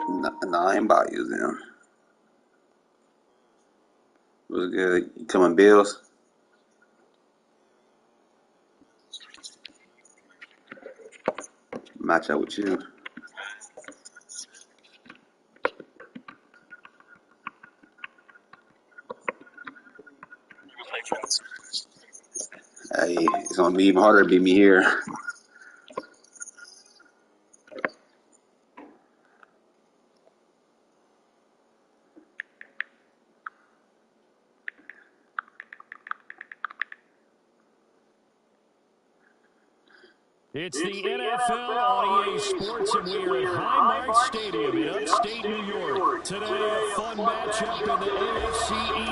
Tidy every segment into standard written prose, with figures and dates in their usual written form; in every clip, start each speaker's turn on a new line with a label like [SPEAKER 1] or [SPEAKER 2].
[SPEAKER 1] Nine bodies then. What's good? You coming, Bills? Match up with you. Hey, it's gonna be even harder to beat me here.
[SPEAKER 2] It's the NFL on EA Sports, and we are at Highmark Stadium in upstate New York. Today, a fun matchup in the AFC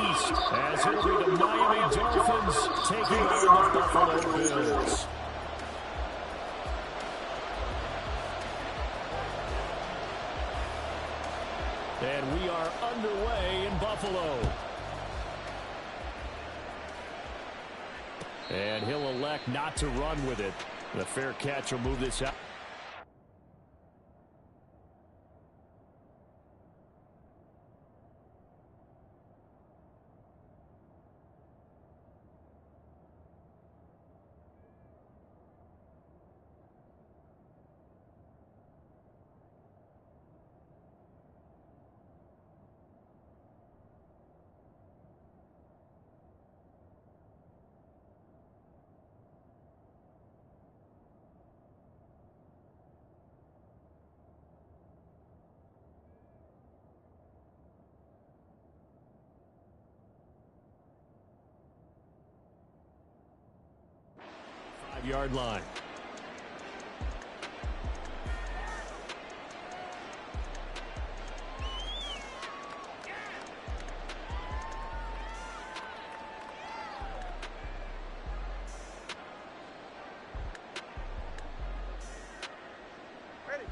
[SPEAKER 2] East, as it'll be the Miami Dolphins taking on the Buffalo Bills. And we are underway in Buffalo. And he'll elect not to run with it. The fair catch will move this out. Yard line.
[SPEAKER 3] Ready.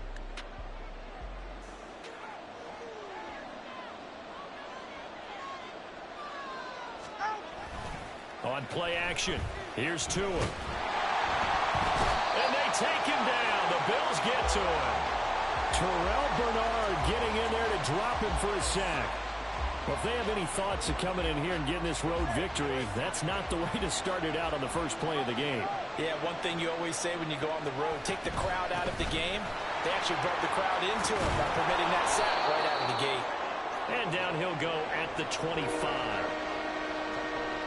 [SPEAKER 2] On play action, here's Tua. And they take him down. The Bills get to him. Terrell Bernard getting in there to drop him for a sack. Well, if they have any thoughts of coming in here and getting this road victory, that's not the way to start it out on the first play of the game.
[SPEAKER 3] Yeah, one thing you always say when you go on the road, take the crowd out of the game. They actually brought the crowd into it by permitting that sack right out of the gate.
[SPEAKER 2] And down he'll go at the 25.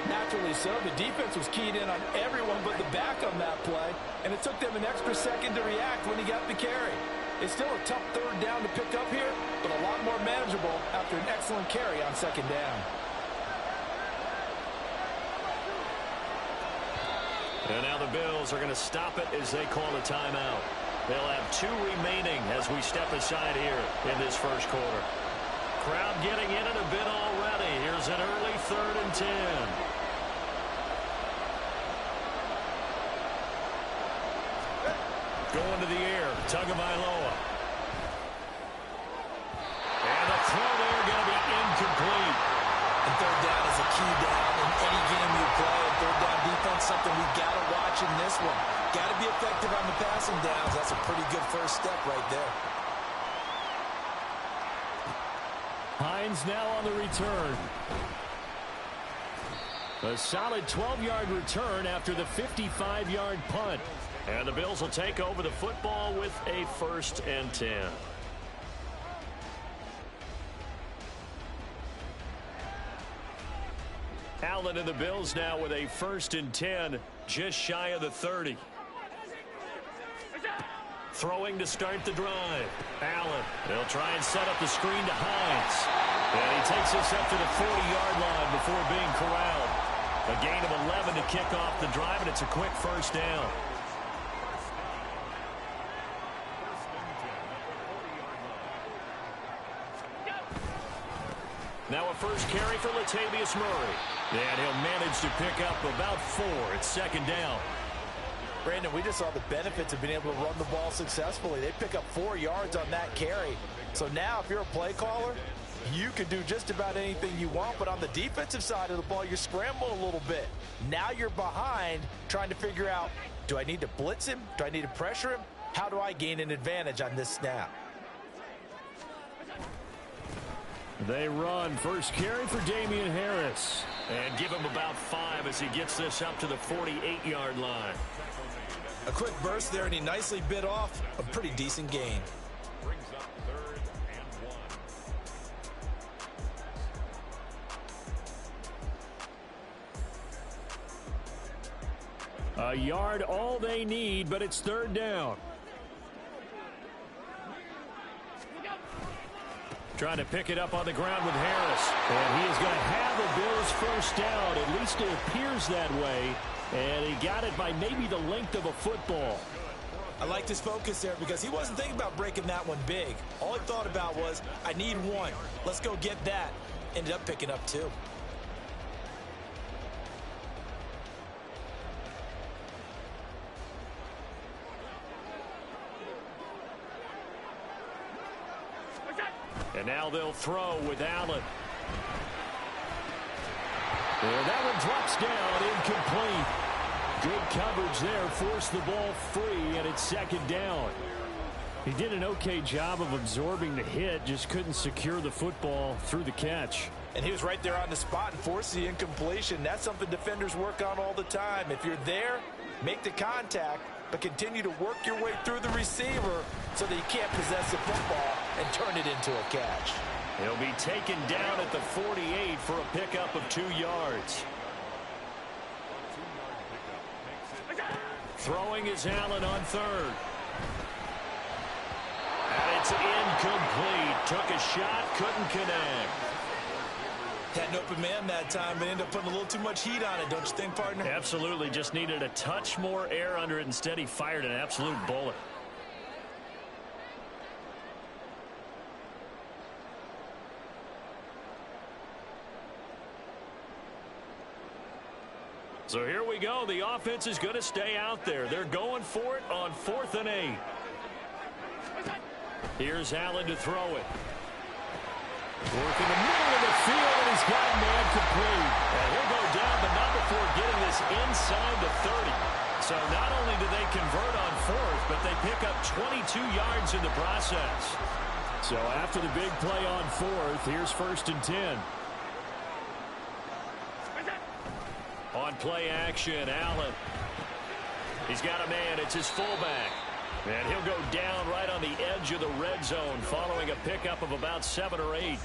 [SPEAKER 3] Naturally so. The defense was keyed in on everyone but the back on that play, and it took them an extra second to react when he got the carry. It's still a tough third down to pick up here, but a lot more manageable after an excellent carry on second down.
[SPEAKER 2] And now the Bills are going to stop it as they call a timeout. They'll have 2 remaining as we step aside here in this first quarter. Crowd getting in it a bit already. Here's an early 3rd and 10. Going to the air, Tagovailoa. And the throw there going to be incomplete.
[SPEAKER 3] And third down is a key down in any game you play. And third down defense, something we've got to watch in this one. Got to be effective on the passing downs. That's a pretty good first step right there.
[SPEAKER 2] Hines now on the return. A solid 12-yard return after the 55-yard punt. And the Bills will take over the football with a 1st and 10. Allen and the Bills now with a 1st and 10, just shy of the 30. Throwing to start the drive. Allen, they'll try and set up the screen to Hines. And he takes us up to the 40-yard line before being corralled. A gain of 11 to kick off the drive, and it's a quick 1st down. Now a first carry for Latavius Murray. And he'll manage to pick up about 4 at 2nd down.
[SPEAKER 3] Brandon, we just saw the benefits of being able to run the ball successfully. They pick up 4 yards on that carry. So now if you're a play caller, you can do just about anything you want. But on the defensive side of the ball, you scramble a little bit. Now you're behind trying to figure out, do I need to blitz him? Do I need to pressure him? How do I gain an advantage on this snap?
[SPEAKER 2] They run. First carry for Damian Harris. And give him about 5 as he gets this up to the 48-yard line.
[SPEAKER 3] A quick burst there, and he nicely bit off a pretty decent gain.
[SPEAKER 2] A yard all they need, but it's third down. Trying to pick it up on the ground with Harris. And he is going to have the Bills first down. At least it appears that way. And he got it by maybe the length of a football.
[SPEAKER 3] I liked his focus there because he wasn't thinking about breaking that one big. All he thought about was, I need one. Let's go get that. Ended up picking up 2.
[SPEAKER 2] And now they'll throw with Allen. And that one drops down, incomplete. Good coverage there, forced the ball free, and it's second down. He did an okay job of absorbing the hit, just couldn't secure the football through the catch.
[SPEAKER 3] And he was right there on the spot and forced the incompletion. That's something defenders work on all the time. If you're there, make the contact, but continue to work your way through the receiver so that you can't possess the football and turn it into a catch.
[SPEAKER 2] He'll be taken down at the 48 for a pickup of 2 yards. Throwing is Allen on third. And it's incomplete. Took a shot, couldn't connect.
[SPEAKER 3] Had an open man that time, but ended up putting a little too much heat on it, don't you think, partner?
[SPEAKER 2] Absolutely. Just needed a touch more air under it. Instead, he fired an absolute bullet. So here we go. The offense is going to stay out there. They're going for it on 4th and 8. Here's Allen to throw it. Work in the middle of the field, and he's got a man complete. And he'll go down, but not before getting this inside the 30. So not only do they convert on 4th, but they pick up 22 yards in the process. So after the big play on 4th, here's 1st and 10. On play action, Allen. He's got a man. It's his fullback. And he'll go down right on the edge of the red zone following a pickup of about 7 or 8.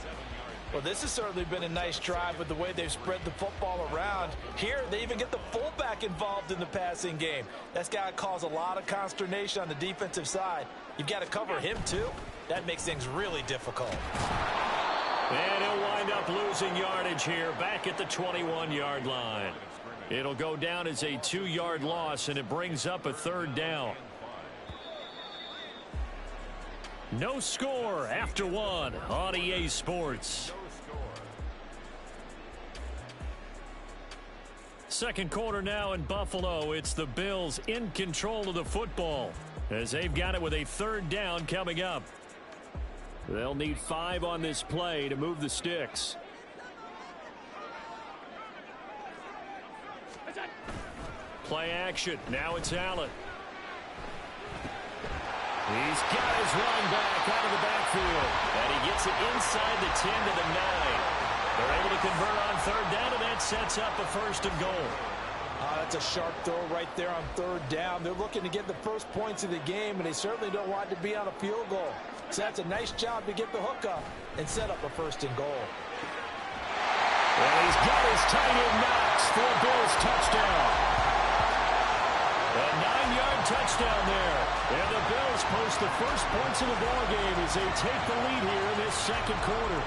[SPEAKER 3] Well, this has certainly been a nice drive with the way they've spread the football around. Here, they even get the fullback involved in the passing game. That's got to cause a lot of consternation on the defensive side. You've got to cover him, too. That makes things really difficult.
[SPEAKER 2] And he'll wind up losing yardage here back at the 21-yard line. It'll go down as a 2-yard loss, and it brings up a 3rd down. No score after 1 on EA Sports. Second quarter now in Buffalo. It's the Bills in control of the football as they've got it with a 3rd down coming up. They'll need 5 on this play to move the sticks. Play action. Now it's Allen. He's got his run back out of the backfield. And he gets it inside the 10 to the 9. They're able to convert on 3rd down, and that sets up a 1st and goal.
[SPEAKER 3] That's a sharp throw right there on 3rd down. They're looking to get the first points of the game, and they certainly don't want to be on a field goal. So that's a nice job to get the hook up and set up a 1st and goal.
[SPEAKER 2] And he's got his tight end Knox for a Bills touchdown. A 9-yard touchdown there. And the Bills post the first points of the ballgame as they take the lead here in this second quarter.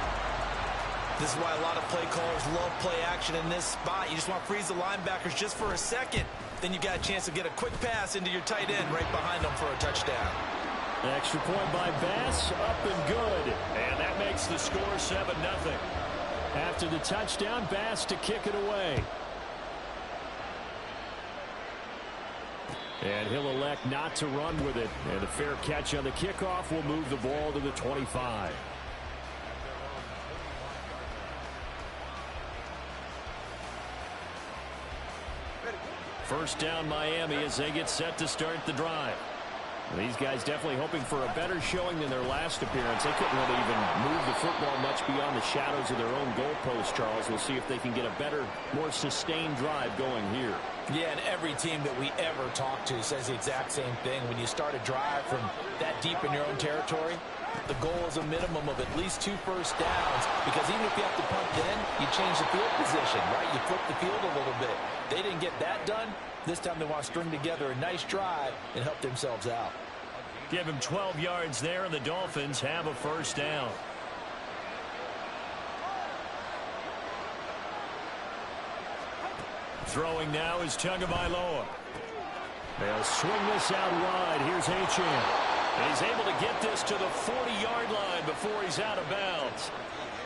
[SPEAKER 3] This is why a lot of play callers love play action in this spot. You just want to freeze the linebackers just for a second. Then you got a chance to get a quick pass into your tight end right behind them for a touchdown.
[SPEAKER 2] Extra point by Bass, up and good. And that makes the score 7-0. After the touchdown, Bass to kick it away. And he'll elect not to run with it. And a fair catch on the kickoff will move the ball to the 25. First down Miami as they get set to start the drive. These guys definitely hoping for a better showing than their last appearance. They couldn't really even move the football much beyond the shadows of their own goalpost, Charles. We'll see if they can get a better, more sustained drive going here.
[SPEAKER 3] Yeah, and every team that we ever talk to says the exact same thing. When you start a drive from that deep in your own territory, the goal is a minimum of at least 2 first downs, because even if you have to punt then, you change the field position, right? You flip the field a little bit. They didn't get that done. This time they want to string together a nice drive and help themselves out.
[SPEAKER 2] Give him 12 yards there, and the Dolphins have a first down. Throwing now is Tagovailoa. They'll swing this out wide. Here's Achane. He's able to get this to the 40-yard line before he's out of bounds.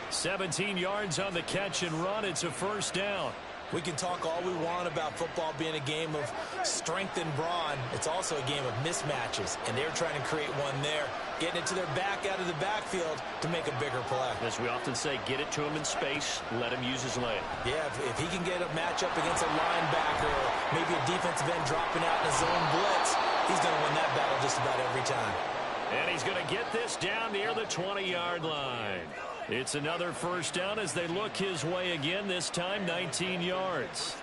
[SPEAKER 2] 17 yards on the catch and run. It's a first down.
[SPEAKER 3] We can talk all we want about football being a game of strength and brawn. It's also a game of mismatches, and they're trying to create one there, getting it to their back out of the backfield to make a bigger play.
[SPEAKER 2] As we often say, get it to him in space, let him use his leg.
[SPEAKER 3] Yeah, if he can get a matchup against a linebacker or maybe a defensive end dropping out in a zone blitz, he's going to win that battle just about every time.
[SPEAKER 2] And he's going to get this down near the 20-yard line. It's another first down as they look his way again, this time 19 yards.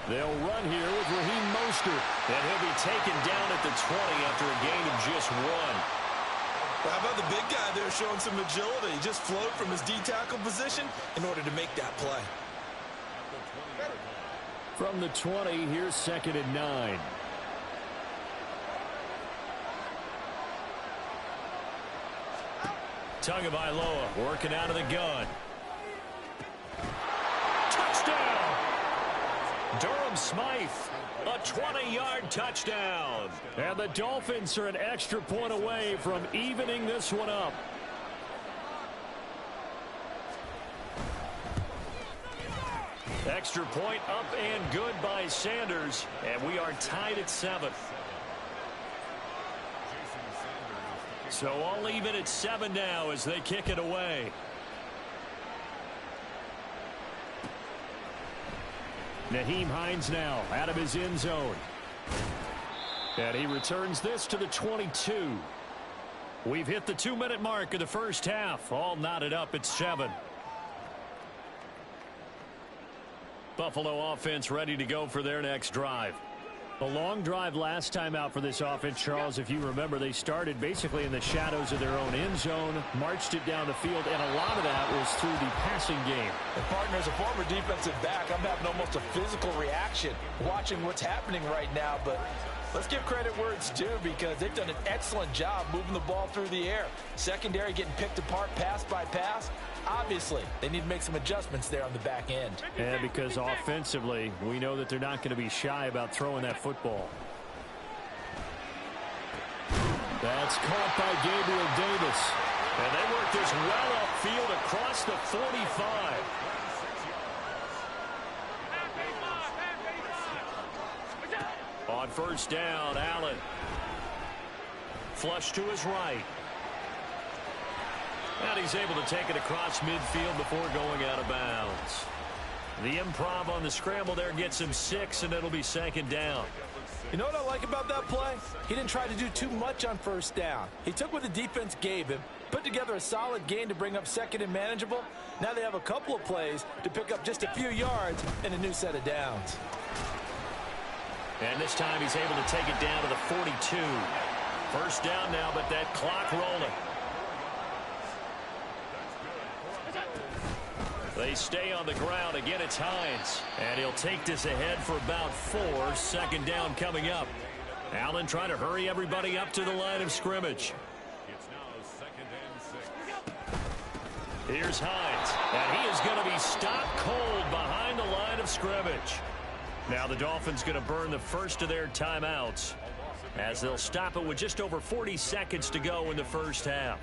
[SPEAKER 2] They'll run here with Raheem Mostert, and he'll be taken down at the 20 after a gain of just 1.
[SPEAKER 3] How about the big guy there showing some agility? He just flowed from his D-tackle position in order to make that play.
[SPEAKER 2] From the 20, here's 2nd and 9. Tagovailoa working out of the gun. Touchdown! Durham Smythe, a 20-yard touchdown. And the Dolphins are an extra point away from evening this one up. Extra point up and good by Sanders, and we are tied at 7. So all even at 7 now as they kick it away. Nyheim Hines now out of his end zone. And he returns this to the 22. We've hit the 2-minute mark of the first half. All knotted up at 7. Buffalo offense ready to go for their next drive. A long drive last time out for this offense, Charles. If you remember, they started basically in the shadows of their own end zone, marched it down the field, and a lot of that was through the passing game.
[SPEAKER 3] And partner, as a former defensive back, I'm having almost a physical reaction watching what's happening right now. But let's give credit where it's due, because they've done an excellent job moving the ball through the air. Secondary getting picked apart pass by pass. Obviously, they need to make some adjustments there on the back end.
[SPEAKER 2] And because offensively, we know that they're not going to be shy about throwing that football. That's caught by Gabriel Davis. And they work this well upfield across the 45. On first down, Allen. Flush to his right. And he's able to take it across midfield before going out of bounds. The improv on the scramble there gets him 6, and it'll be 2nd down.
[SPEAKER 3] You know what I like about that play? He didn't try to do too much on first down. He took what the defense gave him, put together a solid gain to bring up 2nd and manageable. Now they have a couple of plays to pick up just a few yards and a new set of downs.
[SPEAKER 2] And this time he's able to take it down to the 42. First down now, but that clock rolling. They stay on the ground. Again, it's Hines. And he'll take this ahead for about 4. 2nd down coming up. Allen trying to hurry everybody up to the line of scrimmage. Here's Hines. And he is going to be stopped cold behind the line of scrimmage. Now the Dolphins going to burn the first of their timeouts, as they'll stop it with just over 40 seconds to go in the first half.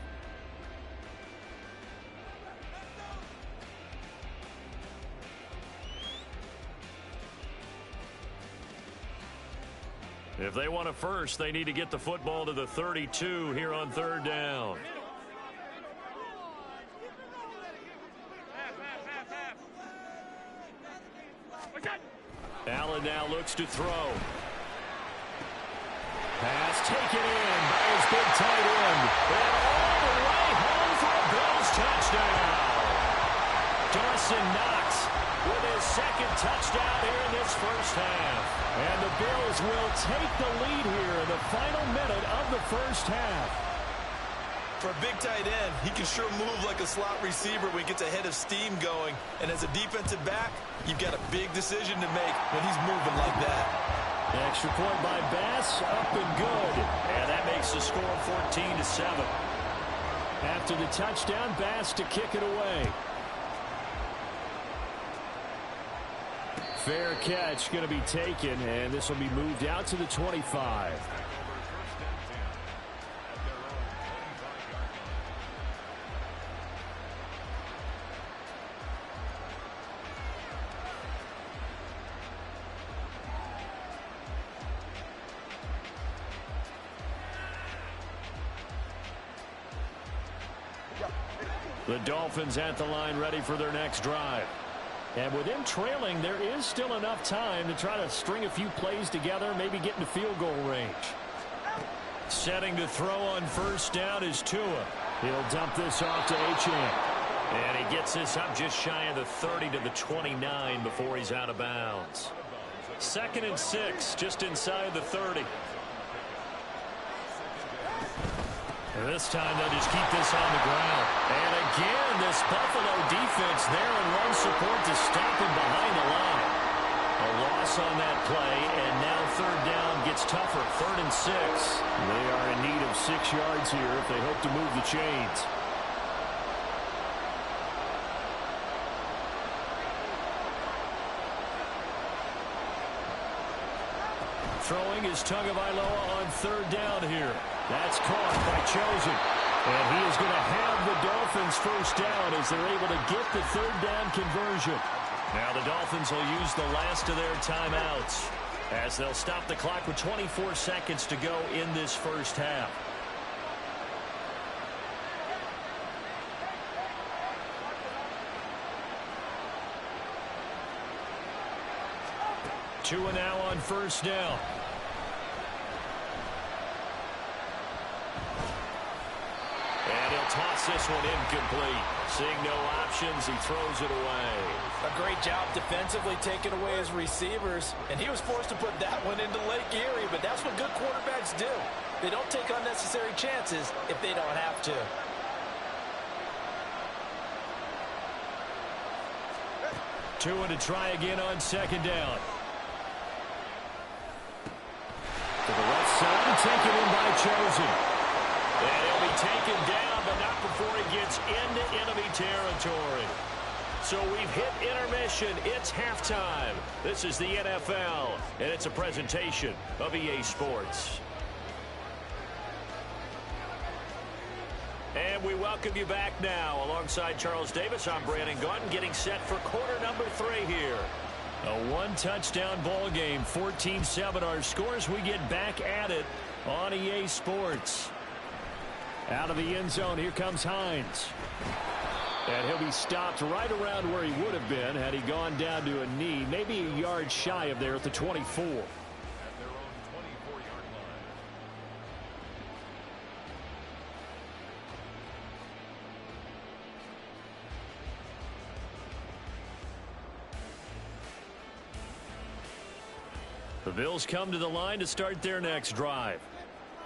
[SPEAKER 2] If they want a first, they need to get the football to the 32 here on 3rd down. Allen now looks to throw. Pass taken in by his big tight end. And all the way home for a Bills touchdown. Dawson Knox with his second touchdown here in this first half. And the Bills will take the lead here in the final minute of the first half.
[SPEAKER 3] For a big tight end, he can sure move like a slot receiver when he gets a head of steam going. And as a defensive back, you've got a big decision to make when he's moving like that.
[SPEAKER 2] Extra point by Bass, up and good. And that makes the score 14-7. After the touchdown, Bass to kick it away. Fair catch going to be taken, and this will be moved out to the 25. The Dolphins at the line ready for their next drive. And with them trailing, there is still enough time to try to string a few plays together, maybe get into field goal range. Setting to throw on first down is Tua. He'll dump this off to Achane. And he gets this up just shy of the 30 to the 29 before he's out of bounds. 2nd and 6, just inside the 30. And this time they'll just keep this on the ground. And again, this Buffalo defense there and run support to stop him behind the line. A loss on that play, and now 3rd down gets tougher. 3rd and 6. They are in need of 6 yards here if they hope to move the chains. Throwing is Tagovailoa on 3rd down here. That's caught by Chosen. And he is going to have the Dolphins first down as they're able to get the 3rd down conversion. Now the Dolphins will use the last of their timeouts as they'll stop the clock with 24 seconds to go in this first half. Tua now on first down. And he'll toss this one incomplete. Seeing no options, he throws it away.
[SPEAKER 3] A great job defensively taking away his receivers. And he was forced to put that one into Lake Erie, but that's what good quarterbacks do. They don't take unnecessary chances if they don't have to.
[SPEAKER 2] Tua to try again on 2nd down. To the left side, taken in by Chosen. And he'll be taken down, but not before he gets into enemy territory. So we've hit intermission. It's halftime. This is the NFL, and it's a presentation of EA Sports. And we welcome you back now. Alongside Charles Davis, I'm Brandon Gaudin, getting set for quarter number 3 here. A one-touchdown ball game, 14-7 our scores. We get back at it on EA Sports. Out of the end zone, here comes Hines. And he'll be stopped right around where he would have been had he gone down to a knee, maybe a yard shy of there at the 24. The Bills come to the line to start their next drive.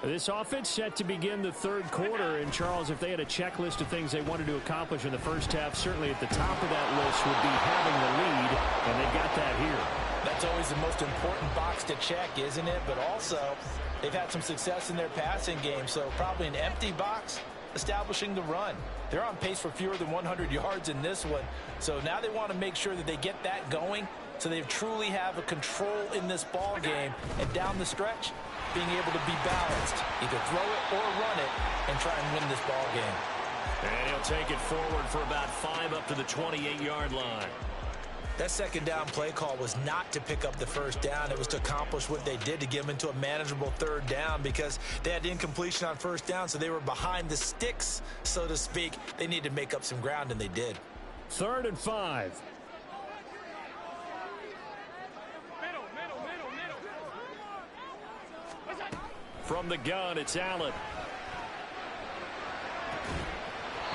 [SPEAKER 2] This offense set to begin the 3rd quarter. And, Charles, if they had a checklist of things they wanted to accomplish in the first half, certainly at the top of that list would be having the lead, and they got that here.
[SPEAKER 3] That's always the most important box to check, isn't it? But also, they've had some success in their passing game, so probably an empty box establishing the run. They're on pace for fewer than 100 yards in this one, so now they want to make sure that they get that going so they truly have a control in this ball game, and down the stretch, being able to be balanced, either throw it or run it, and try and win this ball game.
[SPEAKER 2] And he'll take it forward for about 5 up to the 28-yard line.
[SPEAKER 3] That 2nd down play call was not to pick up the first down. It was to accomplish what they did to get them into a manageable 3rd down because they had incompletion on first down, so they were behind the sticks, so to speak. They needed to make up some ground, and they did.
[SPEAKER 2] 3rd and 5. From the gun, it's Allen.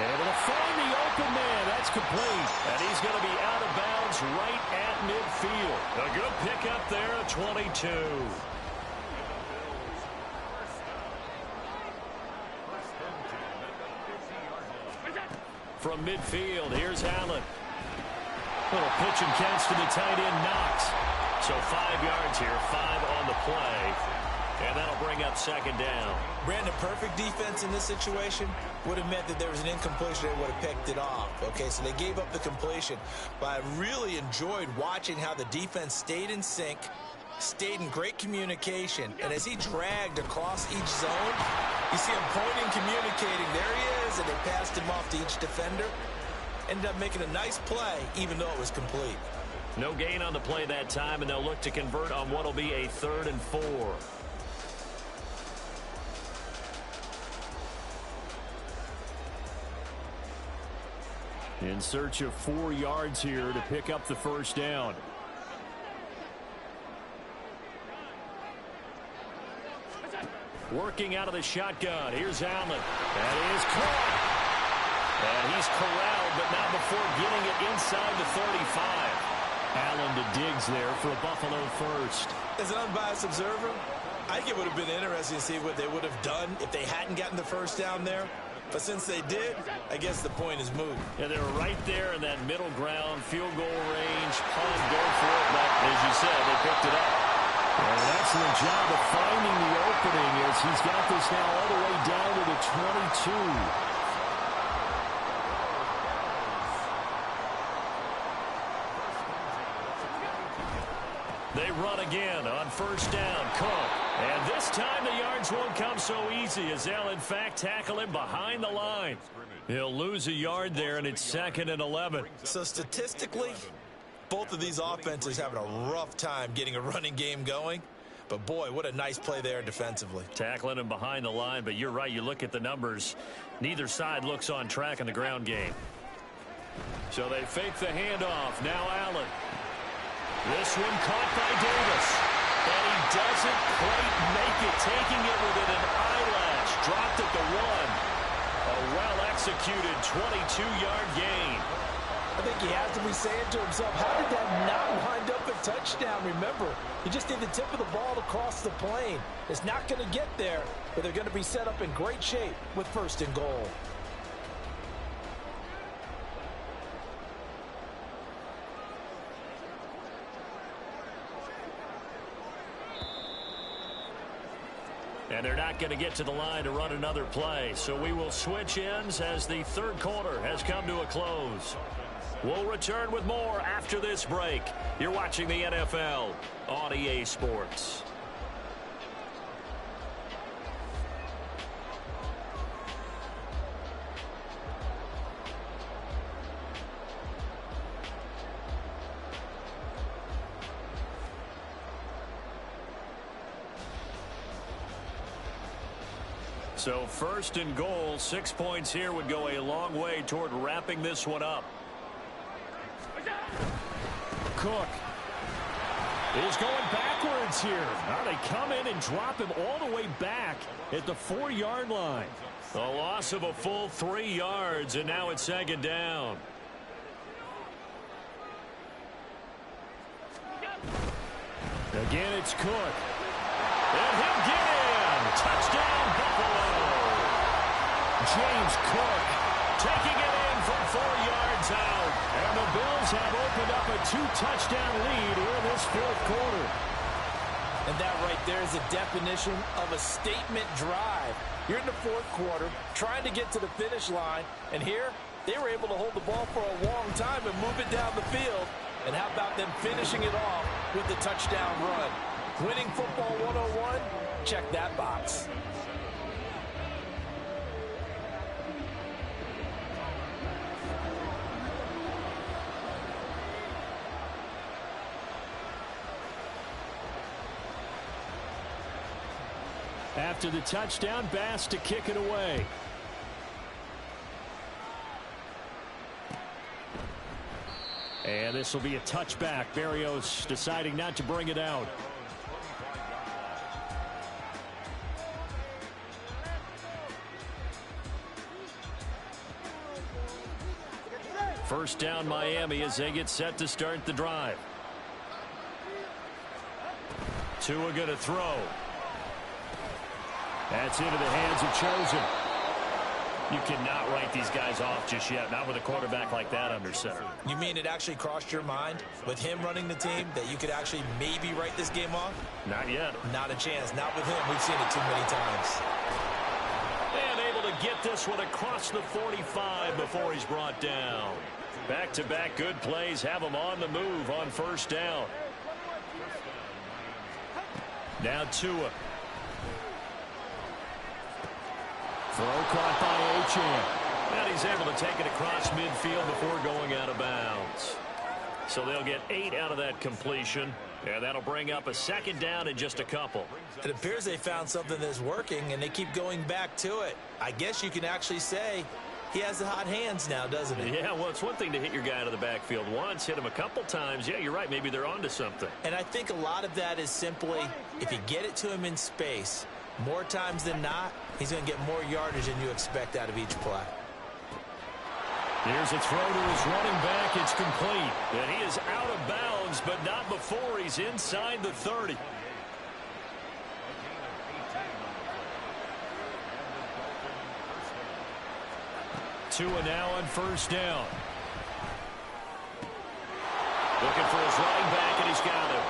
[SPEAKER 2] Able to find the open man. That's complete. And he's going to be out of bounds right at midfield. A good pickup there at 22. From midfield, here's Allen. Little pitch and catch to the tight end, Knox. So 5 yards here, 5 on the play. And that'll bring up second down.
[SPEAKER 3] Brandon, perfect defense in this situation would have meant that there was an incompletion. They would have picked it off. Okay, so they gave up the completion. But I really enjoyed watching how the defense stayed in sync, stayed in great communication. And as he dragged across each zone, you see him pointing, communicating. There he is, and they passed him off to each defender. Ended up making a nice play, even though it was complete.
[SPEAKER 2] No gain on the play that time, and they'll look to convert on what will be a 3rd and 4. In search of 4 yards here to pick up the first down. Working out of the shotgun. Here's Allen. That is caught. And he's corralled, but not before getting it inside the 35. Allen to Diggs there for a Buffalo first.
[SPEAKER 3] As an unbiased observer, I think it would have been interesting to see what they would have done if they hadn't gotten the first down there. But since they did, I guess the point is moved.
[SPEAKER 2] Yeah, they were right there in that middle ground, field goal range, punt, go for it. But as you said, they picked it up. And an excellent job of finding the opening as he's got this now all the way down to the 22. They run again on first down. Cook. And this time the yards won't come so easy as they'll, in fact, tackle him behind the line. He'll lose a yard there, and it's 2nd and 11.
[SPEAKER 3] So statistically, both of these offenses having a rough time getting a running game going. But, boy, what a nice play there defensively.
[SPEAKER 2] Tackling him behind the line, but you're right. You look at the numbers. Neither side looks on track in the ground game. So they fake the handoff. Now Allen. This one caught by Davis. And he doesn't quite make it, taking it within an eyelash. Dropped at the 1. A well-executed 22-yard gain.
[SPEAKER 4] I think he has to be saying to himself, how did that not wind up a touchdown? Remember, you just need the tip of the ball to cross the plane. It's not going to get there, but they're going to be set up in great shape with 1st and goal.
[SPEAKER 2] And they're not going to get to the line to run another play. So we will switch ends as the 3rd quarter has come to a close. We'll return with more after this break. You're watching the NFL on EA Sports. So 1st and goal, 6 points here would go a long way toward wrapping this one up. Cook is going backwards here. Now they come in and drop him all the way back at the 4-yard line. A loss of a full 3 yards, and now it's 2nd down. Again, it's Cook. And he'll get in. Touchdown, Buffalo. James Cook taking it in from 4 yards out. And the Bills have opened up a 2-touchdown lead here in this 4th quarter.
[SPEAKER 4] And that right there is a definition of a statement drive. You're in the 4th quarter, trying to get to the finish line. And here, they were able to hold the ball for a long time and move it down the field. And how about them finishing it off with the touchdown run? Winning football 101? Check that box.
[SPEAKER 2] After the touchdown, Bass to kick it away. And this will be a touchback. Berrios deciding not to bring it out. First down Miami as they get set to start the drive. Tua going to throw. That's into the hands of Chosen. You cannot write these guys off just yet, not with a quarterback like that under center.
[SPEAKER 4] You mean it actually crossed your mind with him running the team that you could actually maybe write this game off?
[SPEAKER 2] Not yet.
[SPEAKER 4] Not a chance. Not with him. We've seen it too many times.
[SPEAKER 2] And able to get this one across the 45 before he's brought down. Back-to-back good plays have him on the move on first down. Now Tua. Throw caught by Achane. And he's able to take it across midfield before going out of bounds. So they'll get 8 out of that completion. And that'll bring up a second down in just a couple.
[SPEAKER 4] It appears they found something that's working, and they keep going back to it. I guess you can actually say he has the hot hands now, doesn't he?
[SPEAKER 2] Yeah, well, it's one thing to hit your guy out of the backfield once, hit him a couple times. Yeah, you're right. Maybe they're onto something.
[SPEAKER 4] And I think a lot of that is simply if you get it to him in space, more times than not, he's going to get more yardage than you expect out of each play.
[SPEAKER 2] Here's a throw to his running back. It's complete. And he is out of bounds, but not before he's inside the 30. Tua now on first down. Looking for his running back, and he's got him.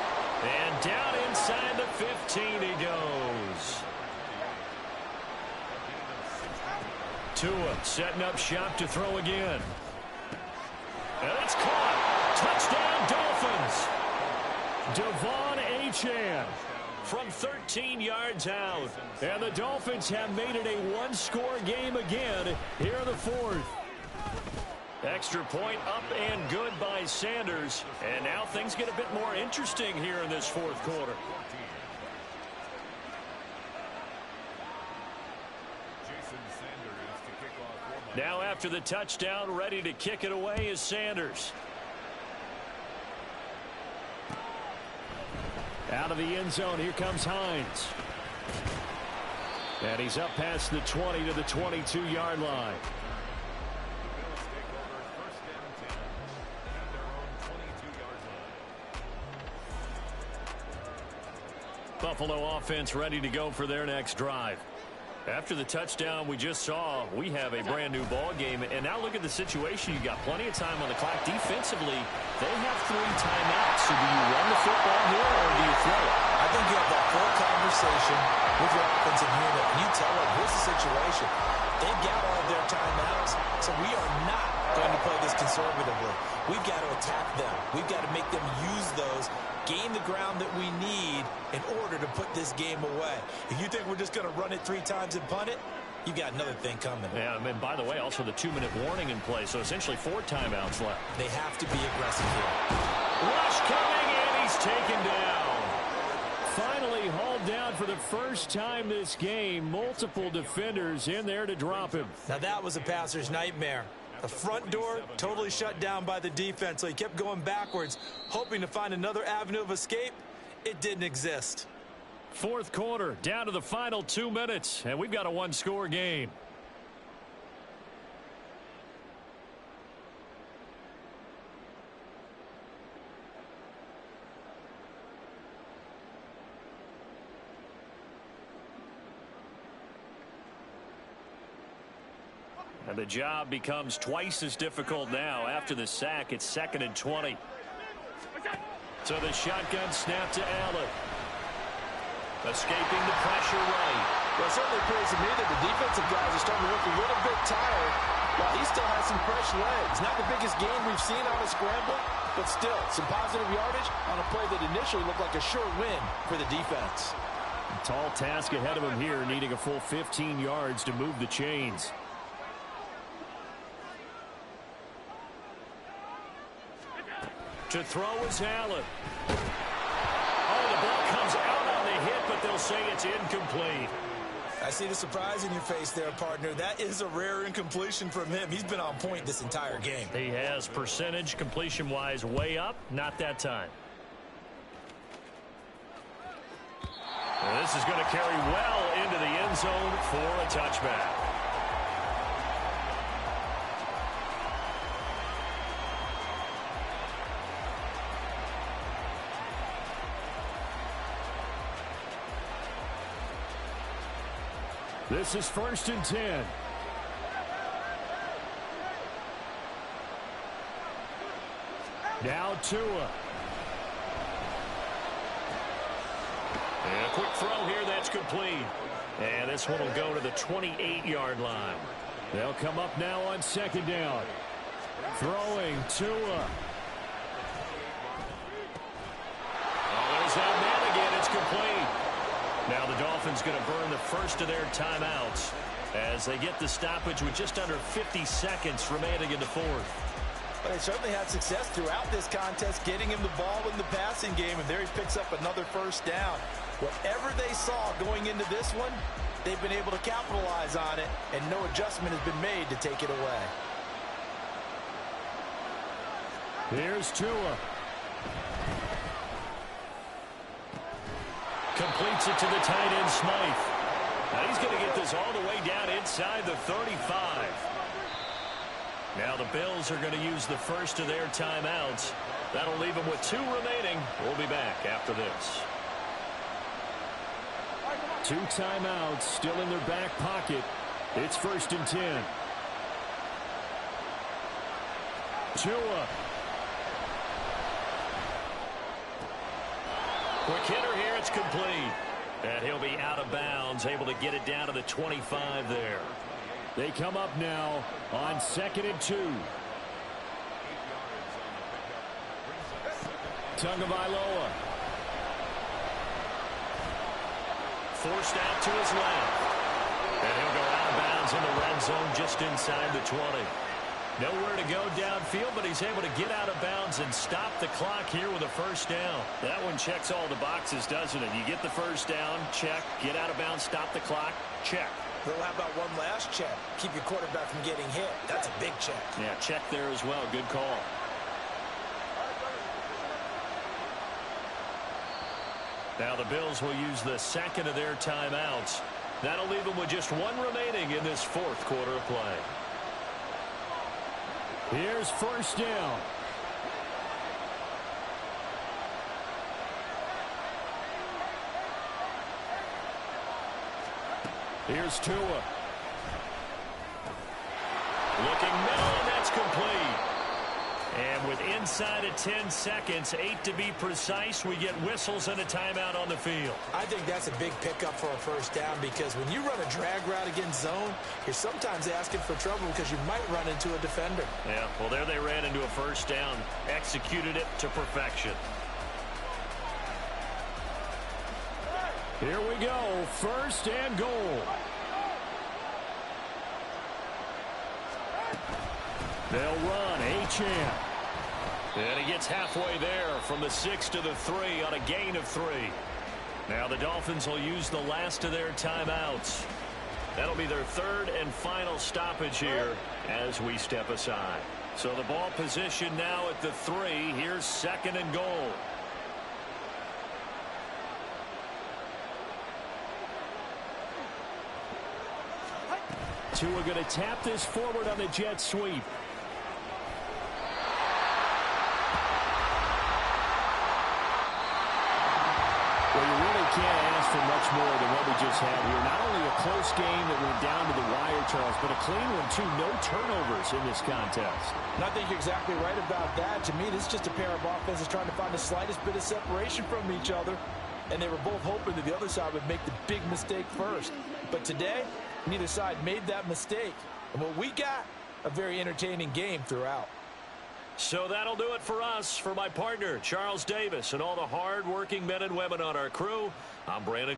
[SPEAKER 2] And down inside the 15 he goes. Tua setting up shop to throw again. And it's caught. Touchdown, Dolphins. Devon Achane from 13 yards out. And the Dolphins have made it a one-score game again here in the fourth. Extra point up and good by Sanders. And now things get a bit more interesting here in this fourth quarter. Now after the touchdown, ready to kick it away is Sanders. Out of the end zone, here comes Hines. And he's up past the 20 to the 22-yard line. Buffalo offense ready to go for their next drive. After the touchdown we just saw, we have a brand new ball game. And now look at the situation. You got plenty of time on the clock. Defensively, they have 3 timeouts. So do you run the football here or do you throw it?
[SPEAKER 4] I think you have that full conversation with your offensive unit, and you tell them, here's the situation. They've got all of their timeouts, so we are not going to play this conservatively. We've got to attack them. We've got to make them use those, gain the ground that we need in order to put this game away. If you think we're just going to run it 3 times and punt it, you got another thing coming.
[SPEAKER 2] Yeah, and by the way, also the 2-minute warning in play, so essentially 4 timeouts left.
[SPEAKER 4] They have to be aggressive here.
[SPEAKER 2] Rush coming, and he's taken down. Finally hauled down for the first time this game. Multiple defenders in there to drop him.
[SPEAKER 4] Now that was a passer's nightmare. The front door totally shut down by the defense, so he kept going backwards, hoping to find another avenue of escape. It didn't exist.
[SPEAKER 2] Fourth quarter, down to the final 2 minutes, and we've got a one-score game. And the job becomes twice as difficult now. After the sack, it's 2nd and 20. So the shotgun snap to Allen. Escaping the pressure right.
[SPEAKER 3] Well, it certainly appears to me that the defensive guys are starting to look a little bit tired, while he still has some fresh legs. Not the biggest game we've seen on a scramble, but still some positive yardage on a play that initially looked like a sure win for the defense.
[SPEAKER 2] A tall task ahead of him here, needing a full 15 yards to move the chains. To throw is Allen. Oh, the ball comes out on the hit, but they'll say it's incomplete.
[SPEAKER 4] I see the surprise in your face there, partner. That is a rare incompletion from him. He's been on point this entire game.
[SPEAKER 2] He has percentage completion-wise way up, not that time. And this is going to carry well into the end zone for a touchback. This is 1st and 10. Now Tua. And a quick throw here that's complete. And this one will go to the 28-yard line. They'll come up now on 2nd down. Throwing Tua. Oh, there's that man again. It's complete. Now the Dolphins going to burn the first of their timeouts as they get the stoppage with just under 50 seconds remaining in the fourth.
[SPEAKER 3] But they certainly had success throughout this contest, getting him the ball in the passing game, and there he picks up another first down. Whatever they saw going into this one, they've been able to capitalize on it, and no adjustment has been made to take it away.
[SPEAKER 2] Here's Tua. Completes it to the tight end, Smythe. Now he's going to get this all the way down inside the 35. Now the Bills are going to use the first of their timeouts. That'll leave them with 2 remaining. We'll be back after this. 2 timeouts still in their back pocket. It's 1st and 10. Tua. Quick hitter here. It's complete. And he'll be out of bounds, able to get it down to the 25 there. They come up now on 2nd and 2. Tagovailoa. Forced out to his left. And he'll go out of bounds in the red zone just inside the 20. Nowhere to go downfield, but he's able to get out of bounds and stop the clock here with a first down. That one checks all the boxes, doesn't it? You get the first down, check. Get out of bounds, stop the clock, check.
[SPEAKER 4] Well, how about one last check? Keep your quarterback from getting hit. That's a big check.
[SPEAKER 2] Yeah, check there as well. Good call. Now the Bills will use the second of their timeouts. That'll leave them with just 1 remaining in this 4th quarter of play. Here's 1st down. Here's Tua. Looking middle, and that's complete. And with inside of 10 seconds, 8 to be precise, we get whistles and a timeout on the field.
[SPEAKER 4] I think that's a big pickup for a first down because when you run a drag route against zone, you're sometimes asking for trouble because you might run into a defender.
[SPEAKER 2] Yeah, well, there they ran into a first down, executed it to perfection. Here we go, 1st and goal. They'll run Achane. And he gets halfway there from the 6 to the 3 on a gain of 3. Now the Dolphins will use the last of their timeouts. That'll be their 3rd and final stoppage here as we step aside. So the ball position now at the 3. Here's 2nd and goal. Tua going to tap this forward on the jet sweep. Well, you really can't ask for much more than what we just had here. Not only a close game that went down to the wire, Charles, but a clean one, too. No turnovers in this contest.
[SPEAKER 4] And I think you're exactly right about that. To me, this is just a pair of offenses trying to find the slightest bit of separation from each other. And they were both hoping that the other side would make the big mistake first. But today, neither side made that mistake. And what we got, a very entertaining game throughout.
[SPEAKER 2] So that'll do it for us. For my partner, Charles Davis, and all the hard-working men and women on our crew, I'm Brandon.